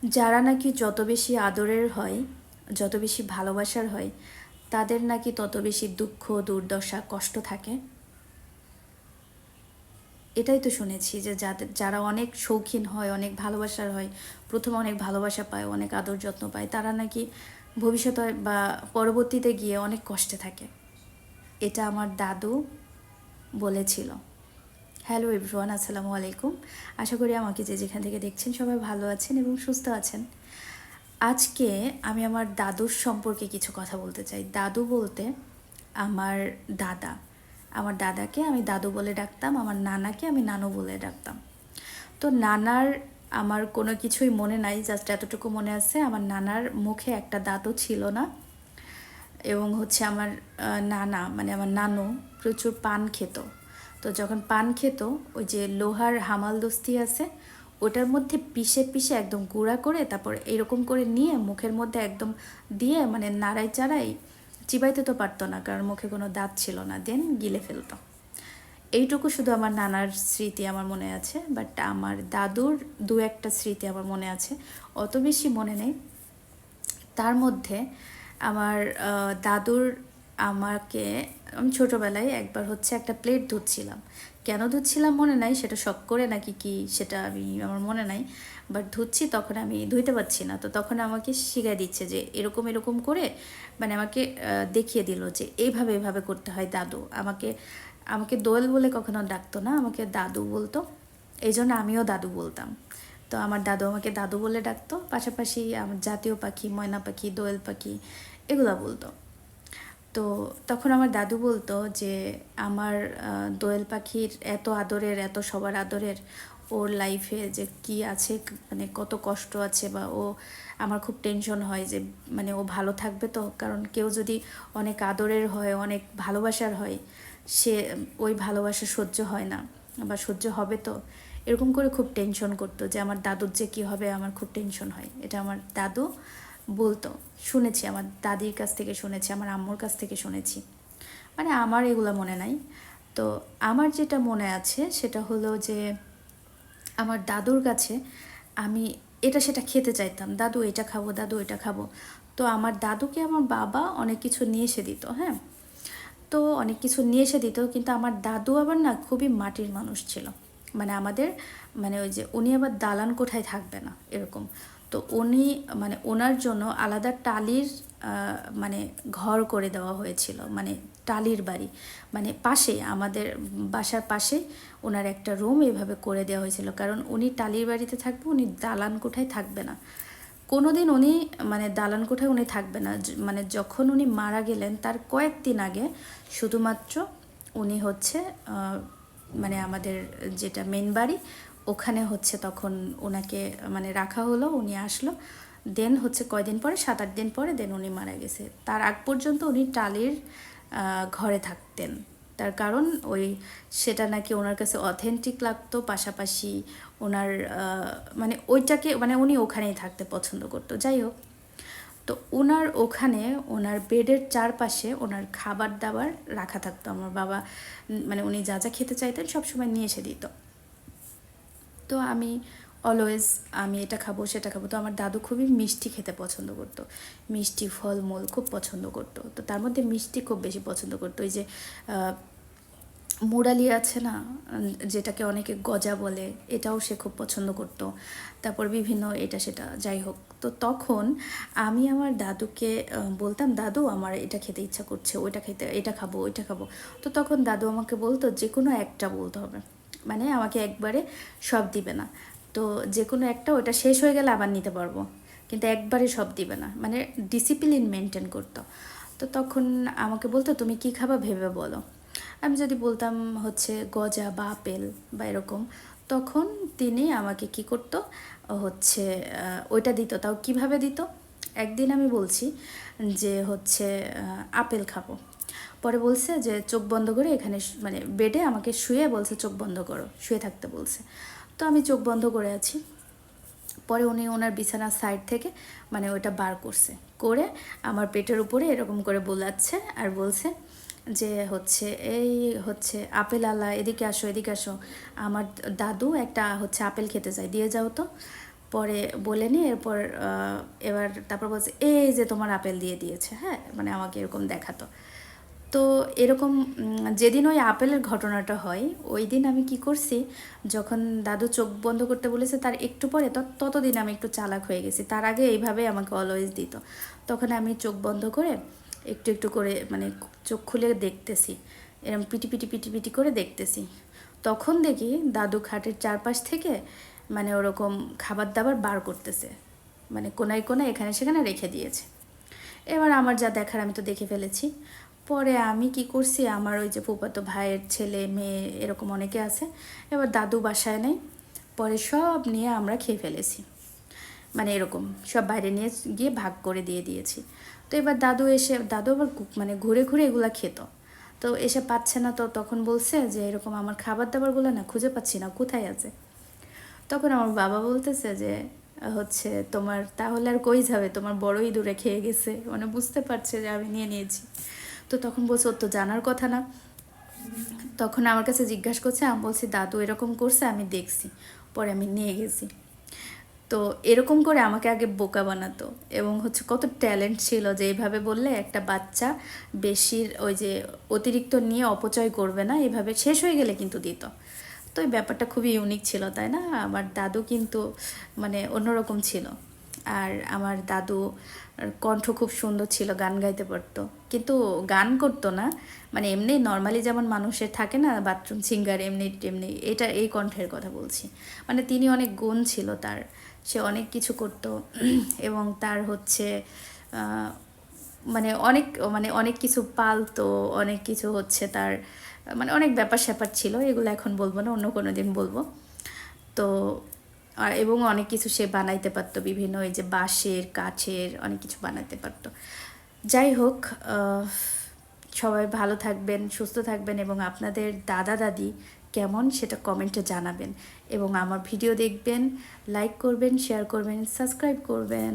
যারা নাকি যত বেশি আদরের হয়, যত বেশি ভালোবাসার হয়, তাদের নাকি তত বেশি দুঃখ, দুর্দশা, কষ্ট থাকে। এটাই তো শুনেছি যে যারা অনেক শৌখিন হয়, অনেক ভালোবাসার হয়, প্রথমে অনেক ভালোবাসা পায়, অনেক আদর যত্ন পায়, তারা নাকি ভবিষ্যতে বা পরবর্তীতে গিয়ে অনেক কষ্টে থাকে। এটা আমার দাদু বলেছিল। হ্যালো এভরিওয়ান, আসসালামু আলাইকুম। আশা করি আমাকে যে যেখান থেকে দেখছেন সবাই ভালো আছেন এবং সুস্থ আছেন। আজকে আমি আমার দাদুর সম্পর্কে কিছু কথা বলতে চাই। দাদু বলতে আমার দাদা। আমার দাদাকে আমি দাদু বলে ডাকতাম, আমার নানাকে আমি নানু বলে ডাকতাম। তো নানার আমার কোনো কিছুই মনে নাই, জাস্ট এতটুকু মনে আছে আমার নানার মুখে একটা দাঁতও ছিল না। এবং হচ্ছে আমার নানা মানে আমার নানু প্রচুর পান খেত। তো যখন পান খেত, ওই যে লোহার হামালদস্তি আছে, ওটার মধ্যে পিষে পিষে একদম গুঁড়া করে তারপর এরকম করে নিয়ে মুখের মধ্যে একদম দিয়ে মানে নাড়াই চাড়াই, চিবাইতে তো পারতো না কারণ মুখে কোনো দাঁত ছিল না, দেন গিলে ফেলতো। এইটুকু শুধু আমার নানার স্মৃতি আমার মনে আছে, বাট আমার দাদুর দু একটা স্মৃতি আমার মনে আছে, অত বেশি মনে নেই। তার মধ্যে আমার দাদুর আমাকে, আমি ছোটোবেলায় একবার হচ্ছে একটা প্লেট ধুচ্ছিলাম, কেন ধুচ্ছিলাম মনে নাই, সেটা শখ করে নাকি কি সেটা আমার মনে নাই, বাট ধুচ্ছি তখন আমি ধুইতে পারছি না, তো তখন আমাকে শিখাই দিচ্ছে যে এরকম এরকম করে, মানে আমাকে দেখিয়ে দিল যে এইভাবে এভাবে করতে হয়। দাদু আমাকে আমাকে দোয়েল বলে কখনো ডাকতো না, আমাকে দাদু বলতো, এই জন্য আমিও দাদু বলতাম। তো আমার দাদু আমাকে দাদু বলে ডাকতো, পাশাপাশি আমার জাতীয় পাখি ময়না পাখি, দোয়েল পাখি এগুলো বলতো। তো তখন আমার দাদু বলতো যে আমার দোয়েল পাখির এত আদরের, এত সবার আদরের, ওর লাইফে যে কি আছে, মানে কত কষ্ট আছে, বা ও আমার খুব টেনশন হয় যে মানে ও ভালো থাকবে তো, কারণ কেউ যদি অনেক আদরের হয়, অনেক ভালোবাসার হয়, সে ওই ভালোবাসা সহ্য হয় না বা সহ্য হবে তো, এরকম করে খুব টেনশন করতো যে আমার দাদুর যে কী হবে, আমার খুব টেনশন হয়। এটা আমার দাদু বলতো, শুনেছি, আমার দাদির কাছ থেকে শুনেছি, আমার আম্মুর কাছ থেকে শুনেছি, মানে আমার এগুলো মনে নাই। তো আমার যেটা মনে আছে সেটা হলো যে আমার দাদুর কাছে আমি এটা সেটা খেতে চাইতাম, দাদু এটা খাবো, দাদু এটা খাবো। তো আমার দাদুকে আমার বাবা অনেক কিছু নিয়ে এসে দিত, হ্যাঁ। তো অনেক কিছু নিয়ে এসে দিত, কিন্তু আমার দাদু আবার না খুবই মাটির মানুষ ছিল। মানে আমাদের, মানে ওই যে উনি আবার দালান কোঠায় থাকবে না এরকম। তো উনি মানে ওনার জন্য আলাদা টালির মানে ঘর করে দেওয়া হয়েছিল, মানে টালির বাড়ি, মানে পাশে আমাদের বাসার পাশে ওনার একটা রুম এভাবে করে দেওয়া হয়েছিল, কারণ উনি টালির বাড়িতে থাকবে, উনি দালান কোঠায় থাকবে না কোনোদিন। উনি মানে দালান কোঠায় উনি থাকবে না, মানে যখন উনি মারা গেলেন তার কয়েকদিন আগে শুধুমাত্র উনি হচ্ছে মানে আমাদের যেটা মেন বাড়ি, ওখানে হচ্ছে তখন ওনাকে মানে রাখা হলো, উনি আসলো, দেন হচ্ছে কয়দিন পরে, 7-8 দিন পরে দেন উনি মারা গেছে। তার আগ পর্যন্ত উনি টালির ঘরে থাকতেন। তার কারণ ওই সেটা নাকি ওনার কাছে অথেন্টিক লাগতো, পাশাপাশি ওনার মানে ওইটাকে মানে উনি ওখানেই থাকতে পছন্দ করতো। যাই হোক, তো ওনার ওখানে ওনার বেডের চারপাশে ওনার খাবার দাবার রাখা থাকতো। আমার বাবা মানে উনি যা যা খেতে চাইতেন সবসময় নিয়ে এসে দিত। তো আমি অলওয়েজ আমি এটা খাবো সেটা খাবো। তো আমার দাদু খুবই মিষ্টি খেতে পছন্দ করতো, মিষ্টি ফলমূল খুব পছন্দ করতো। তো তার মধ্যে মিষ্টি খুব বেশি পছন্দ করতো, ওই যে মুরালি আছে না, যেটাকে অনেকে গজা বলে, এটাও সে খুব পছন্দ করতো। তারপর বিভিন্ন এটা সেটা, যাই হোক। তো তখন আমি আমার দাদুকে বলতাম, দাদু আমার এটা খেতে ইচ্ছা করছে, ওইটা খেতে, এটা খাবো ওইটা খাবো। তো তখন দাদু আমাকে বলতো যে কোনো একটা বলতে হবে, মানে আমাকে একবারে সব দিবে না। তো যে কোনো একটা, ওটা শেষ হয়ে গেলে আবার নিতে পারবো, কিন্তু একবারে সব দিবে না, মানে ডিসিপ্লিন মেনটেন করতো। তো তখন আমাকে বলতো তুমি কি খাবা ভেবে বলো। আমি যদি বলতাম হচ্ছে গজা বা আপেল বা এরকম, তখন তিনি আমাকে কি করতো, হচ্ছে ওইটা দিত। তাও কিভাবে দিত, একদিন আমি বলছি যে হচ্ছে আপেল খাবো, পরে বলছে যে চোখ বন্ধ করে এখানে মানে বেডে আমাকে শুয়ে বলছে চোখ বন্ধ করো, শুয়ে থাকতে বলছে। তো আমি চোখ বন্ধ করে আছি, পরে উনি ওনার বিছানার সাইড থেকে মানে ওইটা বার করছে, করে আমার পেটের উপরে এরকম করে বোলাচ্ছে আর বলছে যে হচ্ছে এই হচ্ছে আপেল আলা, এদিকে আসো এদিকে আসো, আমার দাদু একটা হচ্ছে আপেল খেতে চায়, দিয়ে যাও তো। পরে বলে নিয়ে এরপর এবার তারপর বলছে এই যে তোমার আপেল দিয়ে দিয়েছে, হ্যাঁ মানে আমাকে এরকম দেখাতো। তো এরকম যেদিন ওই আপেলের ঘটনাটা হয় ওই দিন আমি কি করছি, যখন দাদু চোখ বন্ধ করতে বলেছে তার একটু পরে ততদিন আমি একটু চালাক হয়ে গেছি। তার আগে এইভাবে আমাকে অলওয়েজ দিত। তখন আমি চোখ বন্ধ করে একটু একটু করে মানে চোখ খুলে দেখতেছি, এরকম পিটি পিটি পিটি পিটি করে দেখতেছি। তখন দেখি দাদু খাটের চারপাশ থেকে মানে ওরকম খাবার দাবার বার করতেছে, মানে কোনায় কোনায় এখানে সেখানে রেখে দিয়েছে। এবার আমার যা দেখার আমি তো দেখে ফেলেছি। পরে আমি কি করছি, আমার ওই যে ফুফাতো ভাইয়ের ছেলে মেয়ে এরকম অনেকে আছে, এবার দাদু বাসায় নেই, পরে সব নিয়ে আমরা খেয়ে ফেলেছি। মানে এরকম সব বাইরে নিয়ে গিয়ে ভাগ করে দিয়ে দিয়েছি। তো এবার দাদু আবার মানে ঘুরে ঘুরে এগুলা খেত। তো এসে পাচ্ছে না, তো তখন বলছে যে এরকম আমার খাবার দাবারগুলো না খুঁজে পাচ্ছি না, কোথায় আছে। তখন আমার বাবা বলতেছে যে হচ্ছে তোমার তাহলে আর কই যাবে, তোমার বড়ই দূরে খেয়ে গেছে, মানে বুঝতে পারছে যে আমি নিয়ে নিয়েছি। তো তখন বলছে ওর তো জানার কথা না। তখন আমার কাছে জিজ্ঞাসা করছে, আমি বলছি দাদু এরকম করছে আমি দেখছি, পরে আমি নিয়ে গেছি। তো এরকম করে আমাকে আগে বোকা বানাতো, এবং হচ্ছে কত ট্যালেন্ট ছিল যে এইভাবে বললে একটা বাচ্চা বেশির ওই যে অতিরিক্ত নিয়ে অপচয় করবে না, এভাবে শেষ হয়ে গেলে কিন্তু দিত। তো এই ব্যাপারটা খুবই ইউনিক ছিল, তাই না? আমার দাদু কিন্তু মানে অন্যরকম ছিল। আর আমার দাদু কণ্ঠ খুব সুন্দর ছিল, গান গাইতে পারতো, কিন্তু গান করতো না, মানে এমনি নর্মালি যেমন মানুষের থাকে না বাথরুম সিঙ্গার, এমনি এমনি এটা এই কণ্ঠের কথা বলছি। মানে তিনি অনেক গুণ ছিল তার, সে অনেক কিছু করতো এবং তার হচ্ছে মানে অনেক কিছু পালতো, অনেক কিছু হচ্ছে তার মানে অনেক ব্যাপার স্যাপার ছিল, এগুলো এখন বলবো না, অন্য কোনো দিন বলবো। তো আর এবং অনেক কিছু সে বানাইতে পারতো, বিভিন্ন এই যে বাঁশের কাঠের অনেক কিছু বানাতে পারতো। যাই হোক, সবাই ভালো থাকবেন, সুস্থ থাকবেন, এবং আপনাদের দাদা দাদি কেমন সেটা কমেন্টে জানাবেন, এবং আমার ভিডিও দেখবেন, লাইক করবেন, শেয়ার করবেন, সাবস্ক্রাইব করবেন।